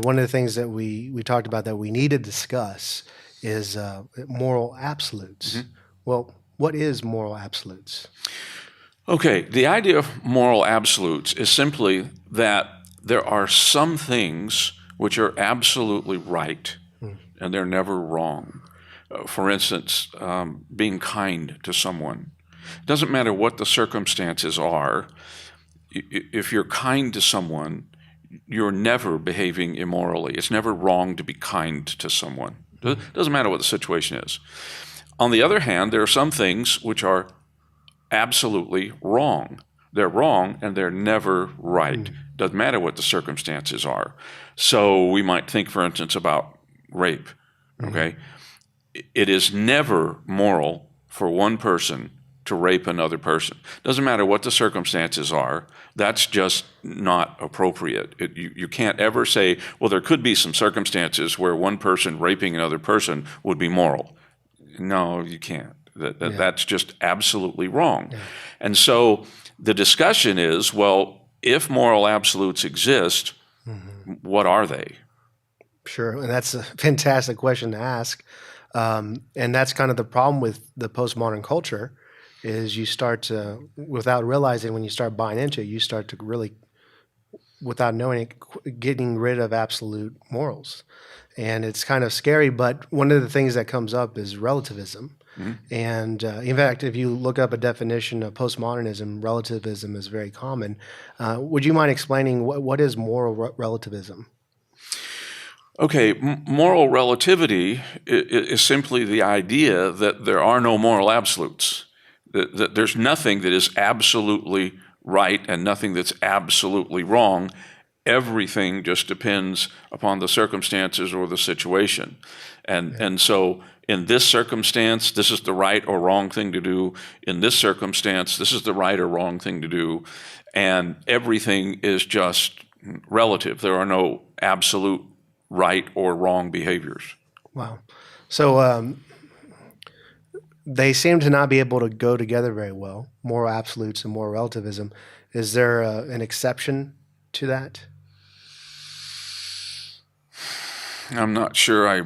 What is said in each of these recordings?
One of the things that we talked about that we need to discuss is moral absolutes. Well, what is moral absolutes? Okay, the idea of moral absolutes is simply that there are some things which are absolutely right and they're never wrong. For instance, being kind to someone. It doesn't matter what the circumstances are. If you're kind to someone, you're never behaving immorally. It's never wrong to be kind to someone. It doesn't matter what the situation is. On the other hand, there are some things which are absolutely wrong. They're wrong and they're never right. Doesn't matter what the circumstances are. So we might think, for instance, about rape. Okay? It is never moral for one person to rape another person. Doesn't matter what the circumstances are. That's just not appropriate. You can't ever say, well, there could be some circumstances where one person raping another person would be moral. No, you can't. That's just absolutely wrong. Yeah. And so the discussion is, well, if moral absolutes exist, what are they? Sure, and that's a fantastic question to ask. And that's kind of the problem with the postmodern culture is you start to, without realizing when you start buying into it, you start to really, without knowing it, getting rid of absolute morals. And it's kind of scary, but one of the things that comes up is relativism. And in fact, if you look up a definition of postmodernism, relativism is very common. Would you mind explaining what is moral relativism? Okay, moral relativity is simply the idea that there are no moral absolutes, that there's nothing that is absolutely right and nothing that's absolutely wrong. Everything just depends upon the circumstances or the situation. And so in this circumstance, this is the right or wrong thing to do. In this circumstance, this is the right or wrong thing to do. And everything is just relative. There are no absolute right or wrong behaviors. Wow. So they seem to not be able to go together very well, moral absolutes and moral relativism. Is there an exception to that? I'm not sure I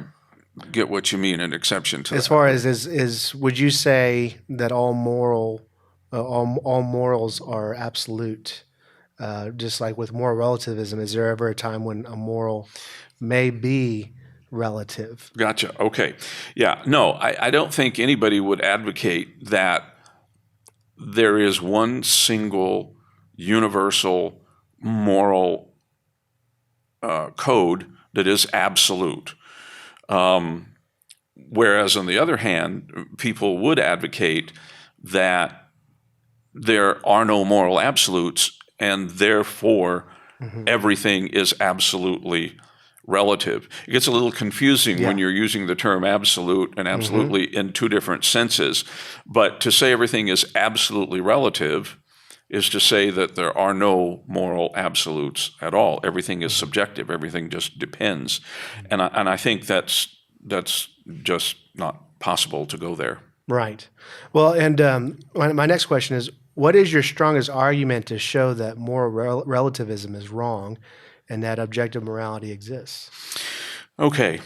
get what you mean, an exception to that. As far as is would you say that all morals are absolute? Just like with moral relativism, is there ever a time when a moral may be relative? Gotcha. Okay. Yeah. No, I don't think anybody would advocate that there is one single universal moral code that is absolute. Whereas on the other hand, people would advocate that there are no moral absolutes and therefore everything is absolutely relative. It gets a little confusing when you're using the term absolute and absolutely in two different senses. But to say everything is absolutely relative is to say that there are no moral absolutes at all. Everything is subjective. Everything just depends. And I think that's just not possible to go there. Right. Well, and my next question is, what is your strongest argument to show that moral relativism is wrong and that objective morality exists? Okay.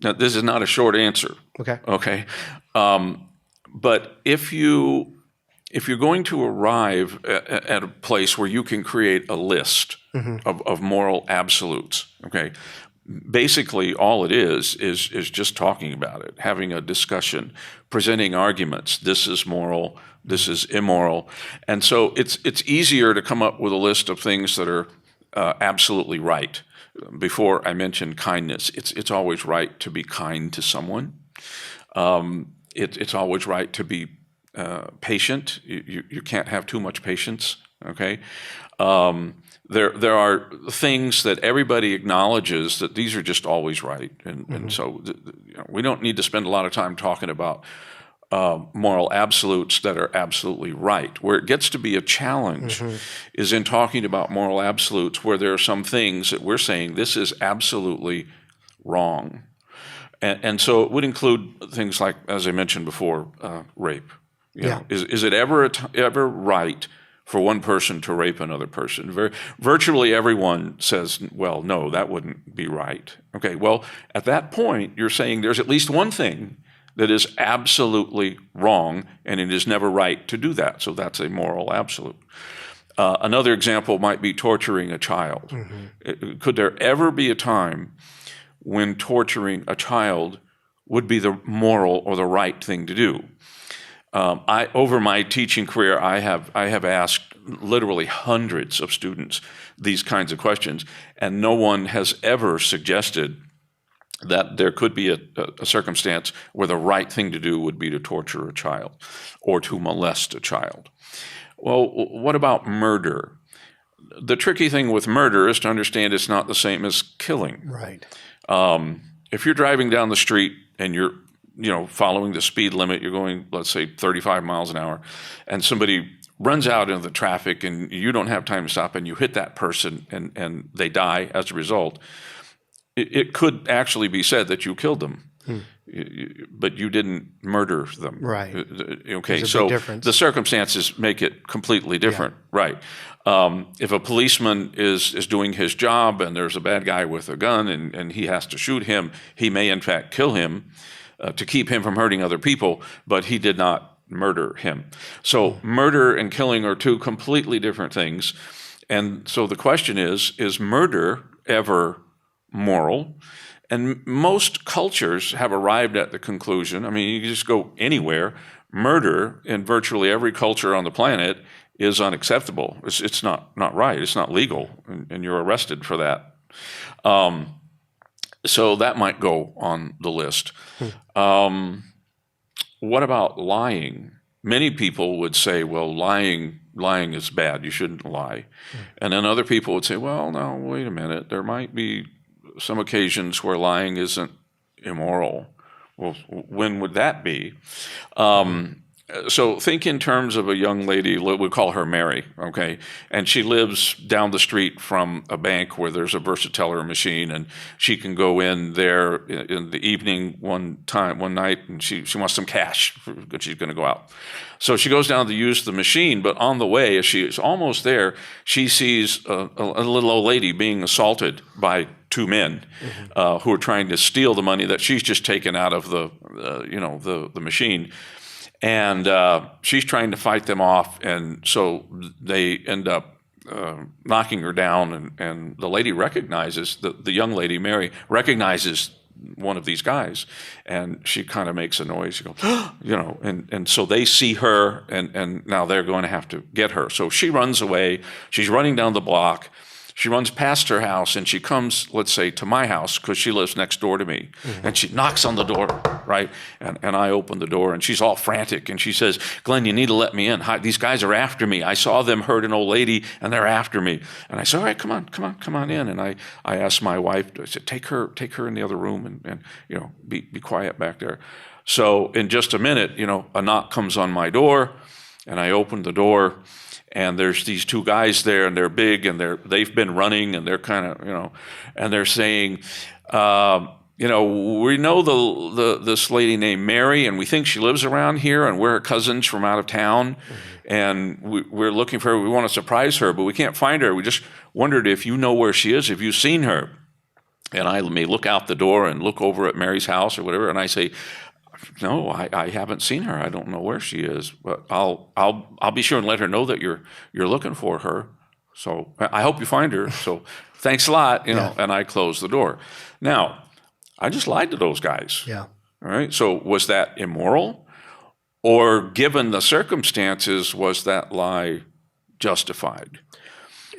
Now, this is not a short answer. Okay. But if you're going to arrive at a place where you can create a list of moral absolutes, okay, basically all it is just talking about it, having a discussion, presenting arguments. This is moral, this is immoral. And so it's easier to come up with a list of things that are absolutely right. Before I mentioned kindness, it's always right to be kind to someone. It's always right to be patient. You can't have too much patience. Okay, there are things that everybody acknowledges that these are just always right, and so we don't need to spend a lot of time talking about moral absolutes that are absolutely right. Where it gets to be a challenge is in talking about moral absolutes where there are some things that we're saying this is absolutely wrong. And so it would include things like, as I mentioned before, rape. You know, is it ever right for one person to rape another person. Virtually everyone says, well, no, that wouldn't be right. Okay, well, at that point, you're saying there's at least one thing that is absolutely wrong, and it is never right to do that. So that's a moral absolute. Another example might be torturing a child. Could there ever be a time when torturing a child would be the moral or the right thing to do? Over my teaching career, I have asked literally hundreds of students these kinds of questions, and no one has ever suggested that there could be a circumstance where the right thing to do would be to torture a child or to molest a child. Well, what about murder? The tricky thing with murder is to understand it's not the same as killing. Right. If you're driving down the street and you're following the speed limit, you're going, let's say, 35 miles an hour, and somebody runs out into the traffic and you don't have time to stop and you hit that person and they die as a result, it could actually be said that you killed them, but you didn't murder them. Right. Okay, so the circumstances make it completely different. Yeah. Right. If a policeman is doing his job and there's a bad guy with a gun and he has to shoot him, he may in fact kill him to keep him from hurting other people, but he did not murder him. So murder and killing are two completely different things. And so the question is murder ever moral? And most cultures have arrived at the conclusion, I mean, you can just go anywhere, murder in virtually every culture on the planet is unacceptable. It's not right. It's not legal, and you're arrested for that. So that might go on the list. What about lying? Many people would say, well, lying is bad. You shouldn't lie. And then other people would say, well, no, wait a minute. There might be some occasions where lying isn't immoral. Well, when would that be? So think in terms of a young lady, we call her Mary, okay? And she lives down the street from a bank where there's a Versateller machine, and she can go in there in the evening one night, and she wants some cash because she's going to go out. So she goes down to use the machine, but on the way, as she is almost there, she sees a little old lady being assaulted by two men who are trying to steal the money that she's just taken out of the machine. And she's trying to fight them off, and so they end up knocking her down, and the lady recognizes, the young lady, Mary, recognizes one of these guys, and she kind of makes a noise. She goes, and so they see her, and now they're going to have to get her. So she runs away. She's running down the block. She runs past her house, and she comes, let's say, to my house because she lives next door to me. And she knocks on the door, right? And I open the door, and she's all frantic. And she says, Glenn, you need to let me in. These guys are after me. I saw them hurt an old lady, and they're after me. And I said, all right, come on in. And I asked my wife, I said, take her in the other room and be quiet back there. So in just a minute, a knock comes on my door, and I open the door. And there's these two guys there, and they're big, and they've been running, and they're kind of, and they're saying, we know this lady named Mary, and we think she lives around here, and we're her cousins from out of town, and we're looking for her. We want to surprise her, but we can't find her. We just wondered if you know where she is, if you've seen her. And I may look out the door and look over at Mary's house or whatever, and I say, no, I haven't seen her. I don't know where she is, but I'll be sure and let her know that you're looking for her. So I hope you find her. So thanks a lot, and I close the door. Now, I just lied to those guys. Yeah. All right. So was that immoral, or given the circumstances, was that lie justified?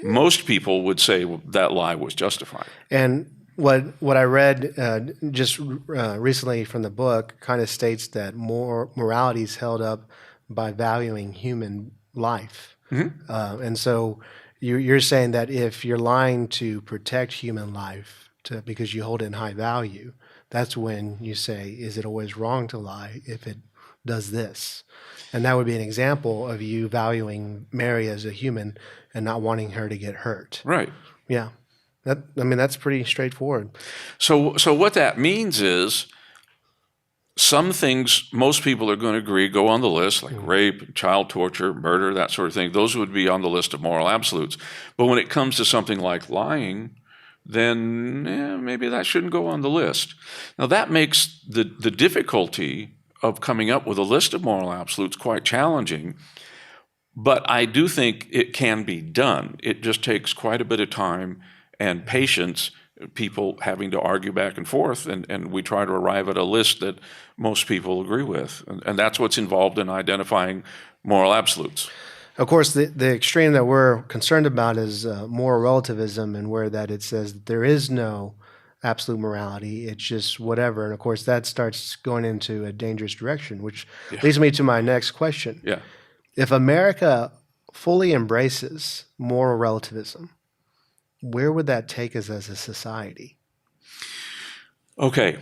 Most people would say that lie was justified. And what I read just recently from the book kind of states that morality is held up by valuing human life. And so you're saying that if you're lying to protect human life because you hold it in high value, that's when you say, is it always wrong to lie if it does this? And that would be an example of you valuing Mary as a human and not wanting her to get hurt. Right. Yeah. That's pretty straightforward. So what that means is some things most people are going to agree go on the list, like rape, child torture, murder, that sort of thing. Those would be on the list of moral absolutes. But when it comes to something like lying, then maybe that shouldn't go on the list. Now, that makes the difficulty of coming up with a list of moral absolutes quite challenging, but I do think it can be done. It just takes quite a bit of time and patience, people having to argue back and forth, and we try to arrive at a list that most people agree with. And that's what's involved in identifying moral absolutes. Of course, the extreme that we're concerned about is moral relativism, and where that it says that there is no absolute morality, it's just whatever. And of course, that starts going into a dangerous direction, which leads me to my next question. Yeah. If America fully embraces moral relativism, where would that take us as a society? Okay.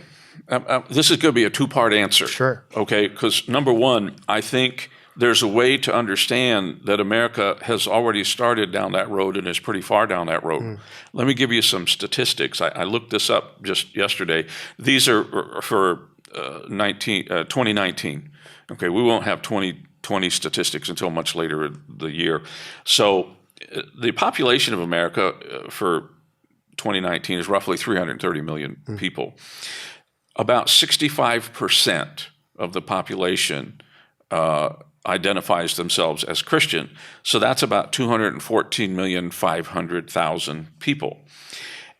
This is going to be a two-part answer. Sure. Okay, because number one, I think there's a way to understand that America has already started down that road and is pretty far down that road. Let me give you some statistics. I looked this up just yesterday. These are for 2019. Okay, we won't have 2020 statistics until much later in the year. So the population of America for 2019 is roughly 330 million people. About 65% of the population identifies themselves as Christian. So that's about 214,500,000 people.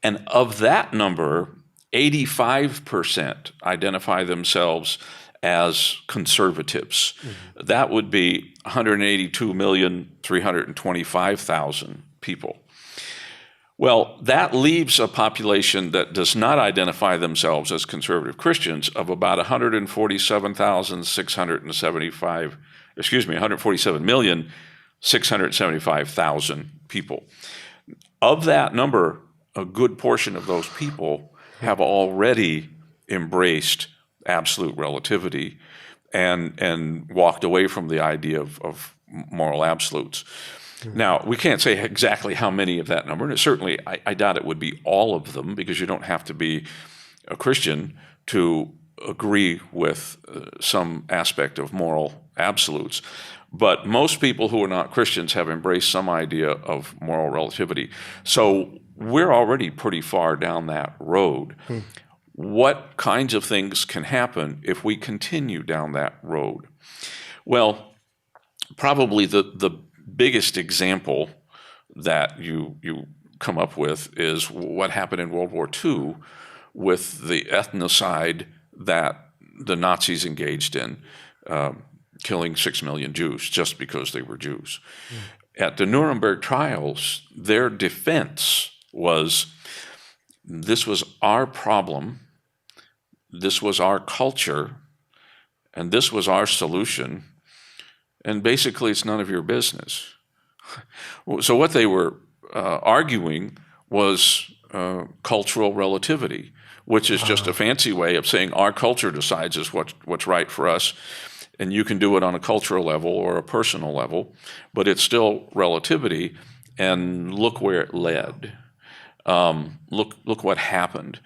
And of that number, 85% identify themselves as conservatives. That would be 182,325,000 people. Well, that leaves a population that does not identify themselves as conservative Christians of about 147,675,000 people. Of that number, a good portion of those people have already embraced absolute relativity and walked away from the idea of moral absolutes. Now, we can't say exactly how many of that number, and certainly I doubt it would be all of them, because you don't have to be a Christian to agree with some aspect of moral absolutes. But most people who are not Christians have embraced some idea of moral relativity. So we're already pretty far down that road. What kinds of things can happen if we continue down that road? Well, probably the biggest example that you come up with is what happened in World War II with the ethnocide that the Nazis engaged in, killing 6 million Jews just because they were Jews. At the Nuremberg trials, their defense was, this was our problem, this was our culture, and this was our solution, and basically it's none of your business. So what they were arguing was cultural relativity, which is just a fancy way of saying our culture decides what's right for us, and you can do it on a cultural level or a personal level, but it's still relativity, and look where it led. Look what happened.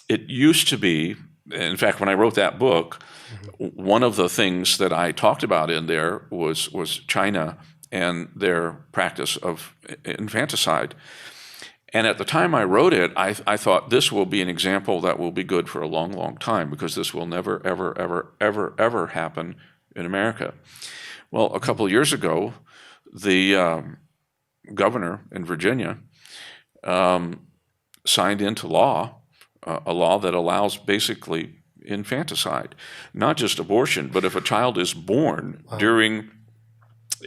It used to be, in fact, when I wrote that book, one of the things that I talked about in there was China and their practice of infanticide. And at the time I wrote it, I thought this will be an example that will be good for a long, long time, because this will never, ever, ever, ever, ever happen in America. Well, a couple of years ago, the governor in Virginia signed into law a law that allows basically infanticide, not just abortion, but if a child is born during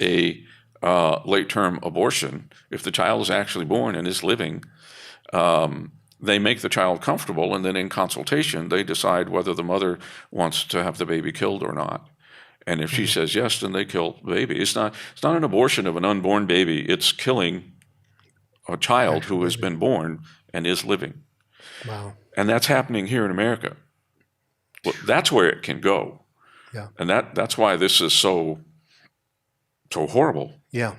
a late-term abortion, if the child is actually born and is living, they make the child comfortable, and then in consultation, they decide whether the mother wants to have the baby killed or not. And if she says yes, then they kill the baby. It's not an abortion of an unborn baby. It's killing a child who has been born and is living. Wow. And that's happening here in America. Well, that's where it can go. Yeah. And that's why this is so horrible. Yeah.